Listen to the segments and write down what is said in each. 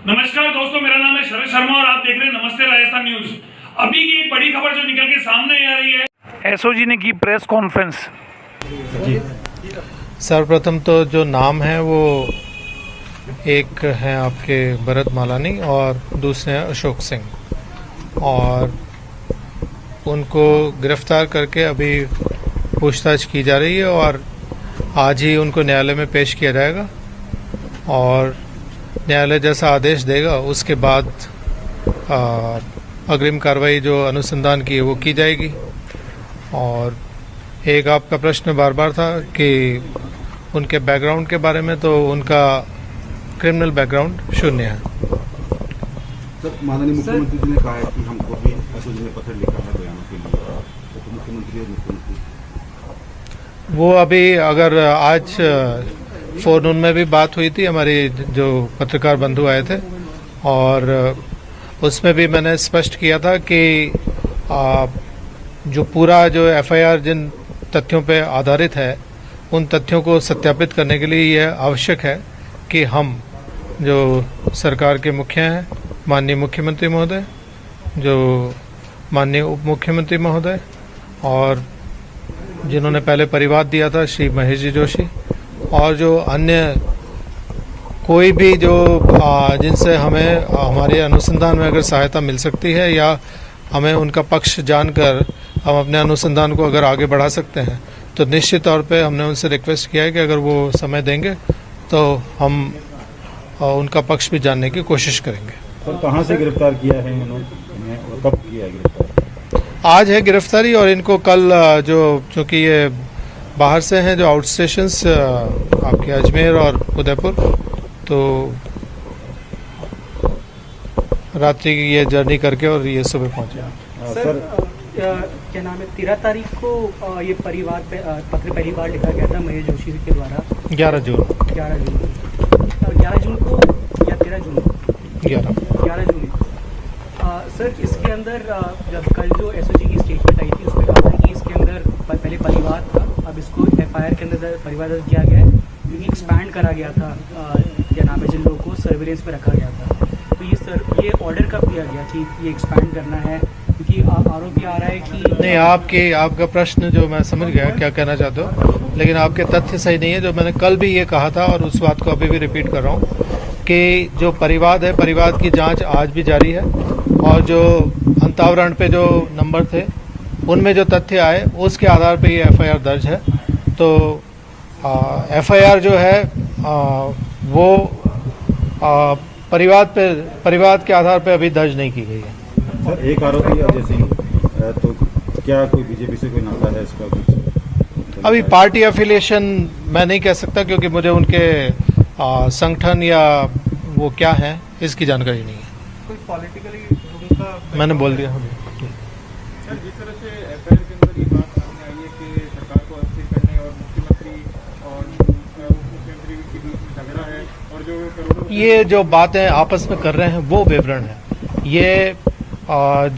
नमस्कार दोस्तों, मेरा नाम है शरद शर्मा और आप देख रहे हैं नमस्ते राजस्थान न्यूज। अभी की एक बड़ी खबर जो निकल के सामने आ रही है, एसओजी ने की प्रेस कॉन्फ्रेंस। जी, सर्वप्रथम तो जो नाम है वो एक है आपके भरत मालानी और दूसरे हैं अशोक सिंह, और उनको गिरफ्तार करके अभी पूछताछ की जा रही है और आज ही उनको न्यायालय में पेश किया जाएगा और न्यायालय जैसा आदेश देगा उसके बाद अग्रिम कार्रवाई जो अनुसंधान की है वो की जाएगी। और एक आपका प्रश्न बार बार था कि उनके बैकग्राउंड के बारे में, तो उनका क्रिमिनल बैकग्राउंड शून्य है। सर, माननीय मुख्यमंत्री जी ने कहा है कि हमको भी एसओजी ने पत्र लिखा है बयानों के लिए, तो मुख्यमंत्री और मुख्यमंत्री वो अभी अगर आज फोन में भी बात हुई थी, हमारी जो पत्रकार बंधु आए थे, और उसमें भी मैंने स्पष्ट किया था कि जो पूरा जो एफआईआर जिन तथ्यों पे आधारित है उन तथ्यों को सत्यापित करने के लिए यह आवश्यक है कि हम जो सरकार के मुखिया हैं, माननीय मुख्यमंत्री महोदय, जो माननीय उप मुख्यमंत्री महोदय, और जिन्होंने पहले परिवाद दिया था श्री महेश जी जोशी, और जो अन्य कोई भी जो जिनसे हमें हमारे अनुसंधान में अगर सहायता मिल सकती है या हमें उनका पक्ष जानकर हम अपने अनुसंधान को अगर आगे बढ़ा सकते हैं, तो निश्चित तौर पे हमने उनसे रिक्वेस्ट किया है कि अगर वो समय देंगे तो हम उनका पक्ष भी जानने की कोशिश करेंगे। सर, कहाँ से गिरफ्तार किया है उन्होंने और कब किया गिरफ्तार? आज है गिरफ्तारी और इनको कल चूँकि ये बाहर से हैं, जो आउट स्टेशंस आपके अजमेर और उदयपुर, तो रात्रि ये जर्नी करके और ये सुबह पहुंचे। सर, क्या नाम है, 13 तारीख को ये परिवार पे पत्र पहली बार लिखा गया था महेश जोशी के द्वारा। 11 जून को या 13 जून 11 जून। सर, इसके अंदर जब कल जो एसओजी की स्टेटमेंट आई थी उसमें कहा था कि इसके अंदर पहले परिवार था, अब इसको एफआईआर के अंदर परिवार दर्ज किया गया है क्योंकि एक्सपैंड करा गया था, क्या नाम है, जिन लोगों को सर्विलेंस पे रखा गया था। तो ये ऑर्डर कब दिया गया कि ये एक्सपैंड करना है, क्योंकि आरोप ये आ रहा है कि नहीं, आपका प्रश्न जो मैं समझ गया क्या कहना चाहते हो, लेकिन आपके तथ्य सही नहीं है। जो मैंने कल भी ये कहा था और उस बात को अभी भी रिपीट कर रहा हूँ कि जो परिवाद है, परिवाद की जांच आज भी जारी है और जो अंतावरण पे जो नंबर थे उनमें जो तथ्य आए उसके आधार पे ये एफआईआर दर्ज है। तो एफआईआर जो है वो परिवाद के आधार पे अभी दर्ज नहीं की गई है। सर, एक आरोपी अजय सिंह, तो क्या कोई बीजेपी से कोई नाता है इसका कुछ? अभी पार्टी एफिलिएशन मैं नहीं कह सकता क्योंकि मुझे उनके संगठन या वो क्या है इसकी जानकारी नहीं है। कोई पॉलिटिकली मैंने बोल दिया। सर, जिस तरह से एफआईआर के अंदर ये बात सामने आई है कि सरकार को अस्थिर करने और मुख्यमंत्री और मुख्यमंत्री के बीच में झगड़ा है और जो करोड़ों ये जो बातें आपस में कर रहे हैं वो विवरण है। ये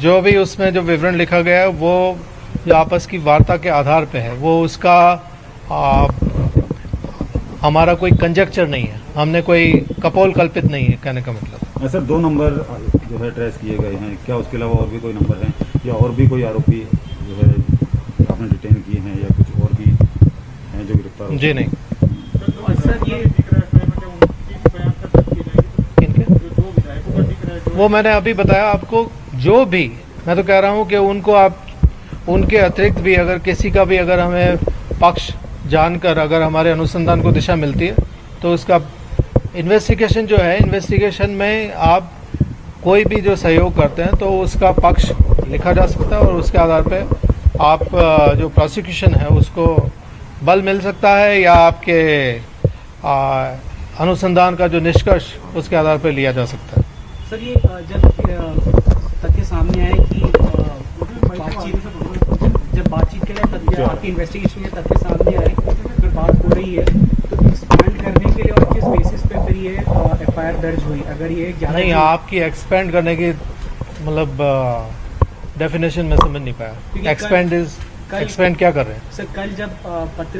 जो भी उसमें जो विवरण लिखा गया है वो जो आपस की वार्ता के आधार पे है, वो उसका हमारा कोई कंजेक्चर नहीं है, हमने कोई कपोल कल्पित नहीं है कहने का मतलब। सर, 2 नंबर जो है ट्रेस किए गए हैं, क्या उसके अलावा और भी कोई नंबर हैं या और भी कोई आरोपी जो है आपने डिटेन किए हैं या कुछ और भी हैं जो गिरफ्तार हो? जी नहीं। सर, ये वो मैंने अभी बताया आपको। जो भी मैं तो कह रहा हूँ कि उनको आप उनके अतिरिक्त भी अगर किसी का भी अगर हमें पक्ष जानकर अगर हमारे अनुसंधान को दिशा मिलती है तो उसका इन्वेस्टिगेशन जो है, इन्वेस्टिगेशन में आप कोई भी जो सहयोग करते हैं तो उसका पक्ष लिखा जा सकता है और उसके आधार पे आप जो प्रोसिक्यूशन है उसको बल मिल सकता है या आपके अनुसंधान का जो निष्कर्ष उसके आधार पर लिया जा सकता है। सर, ये जब तथ्य सामने आए कि जब बातचीत के लिए तथ्य आपकी इन्वेस्टिगेशन के तथ्य सामने आए, फिर बात हो रही है, तो एक्सपैंड करने के लिए और किस बेसिस पे फिर ये एफआईआर दर्ज हुई? अगर ये नहीं, आपकी एक्सपेंड करने की मतलब डेफिनेशन में समझ नहीं पाया। एक्सपेंड क्या कर रहे हैं? सर, कल जब पत्र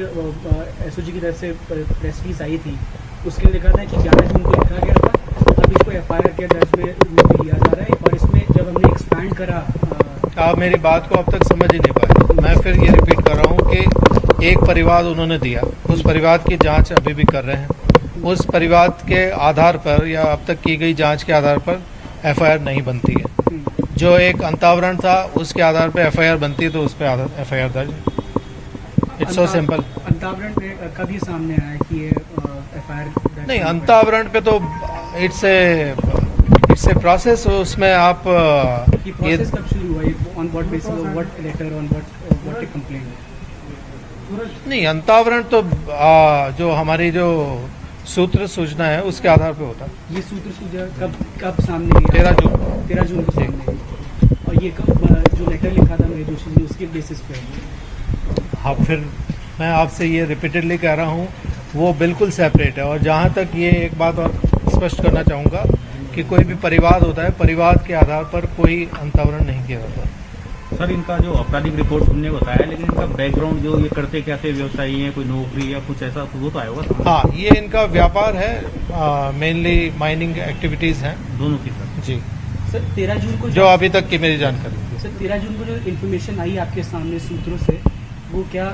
एसओजी की तरफ से प्रेस रिलीज आई थी उसके लिखा था कि 11 जून को लिखा गया था अब इसको FIR के दर्ज में लिया जा रहा है, और इसमें जब हमने एक्सपैंड करा आप मेरी बात को अब तक समझ ही नहीं पाए। मैं फिर ये रिपीट कर रहा हूँ कि एक परिवाद उन्होंने दिया, उस परिवाद की जांच अभी भी कर रहे हैं। उस परिवाद के आधार पर या अब तक की गई जांच के आधार पर FIR नहीं बनती है। जो एक अंतावरण था उसके आधार पर FIR बनती है, तो उस पर FIR दर्ज है। It's so simple. अंतावरण पे कभी सामने आया है कि ये FIR नहीं, अंतावरण पे तो इट्स ए प्रोसेस। उसमें आप ये प्रोसेस कब शुरू हुआ, on what basis, what letter, on what complaint? नहीं, अंतावरण तो जो हमारी जो सूत्र सूचना है उसके आधार पे होता है। ये सूत्र सूचना कब सामने आई? 13 जून। 13 जून को सामने आई। और ये कब जो लेटर लिखा था मेरे जोशी जी, उसके बेसिस पे? हाँ, फिर मैं आपसे ये रिपीटेडली कह रहा हूँ, वो बिल्कुल सेपरेट है। और जहाँ तक ये एक बात और स्पष्ट करना चाहूँगा कि कोई भी परिवाद होता है, परिवाद के आधार पर कोई अंतावरण नहीं किया जाता। सर, इनका जो आपराधिक रिपोर्ट सुनने को बताया, लेकिन इनका बैकग्राउंड जो ये करते क्या थे, व्यवसायी हैं, कोई नौकरी या कुछ ऐसा, तो वो तो आया होगा। हाँ, ये इनका व्यापार है, मेनली माइनिंग एक्टिविटीज़ हैं दोनों की सर। जी। सर 13 जून को जो अभी तक की मेरी जानकारी। सर 13 जून को जो इन्फॉर्मेशन आई आपके सामने सूत्रों से, वो क्या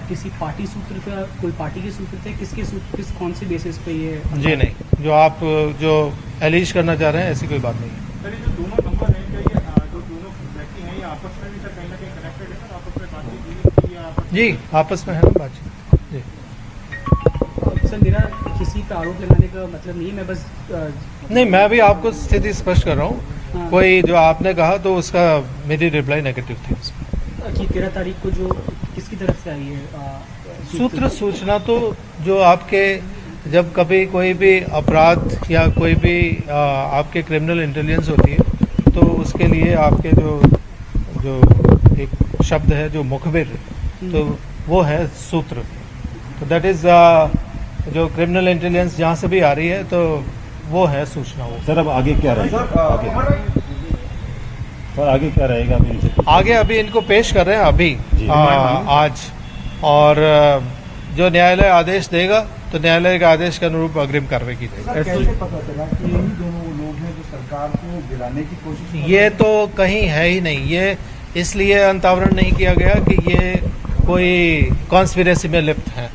किसी पार्टी सूत्र का, कोई पार्टी के सूत्र थे, किस कौन से बेसिस पे ये? जी नहीं, जो आप जो एलिज करना चाह रहे हैं ऐसी कोई बात नहीं है। सर, ये जो दोनों नंबर हैं, क्या ये जो दोनों व्यक्ति हैं, ये आपस में भी सर कहीं ना कहीं कनेक्टेड है? सर, आपस में बातचीत की या आपस में? जी, आपस में है ना बातचीत। जी। सर, मेरा किसी पे आरोप लगाने का मतलब नहीं है, मैं बस नहीं, मैं भी आपको स्थिति स्पष्ट कर रहा हूँ। हाँ। कोई जो आपने कहा तो उसका मेरी रिप्लाई नेगेटिव थी उसमें। कि 13 तारीख को जो किसकी तरफ से आई है सूत्र सूचना, तो जो आपके जब कभी कोई भी अपराध या कोई भी आपके क्रिमिनल इंटेलिजेंस होती है, तो उसके लिए आपके जो एक शब्द है जो मुखबिर, तो वो है सूत्र। तो दैट इज जो क्रिमिनल इंटेलिजेंस जहाँ से भी आ रही है, तो वो है सूचना। वो सर, अब आगे क्या रहेगा? सर, आगे क्या रहेगा अभी इनसे? आगे अभी इनको पेश कर रहे हैं अभी जी। आज, और जो न्यायालय आदेश देगा तो न्यायालय के आदेश के अनुरूप अग्रिम कार्रवाई की जाएगी। कैसे पता चला कि यही दोनों लोग हैं जो सरकार को गिराने की कोशिश कर रहे हैं? ये तो कहीं है ही नहीं। ये इसलिए अंतावरण नहीं किया गया कि ये कोई कॉन्स्पिरेसी में लिप्त हैं।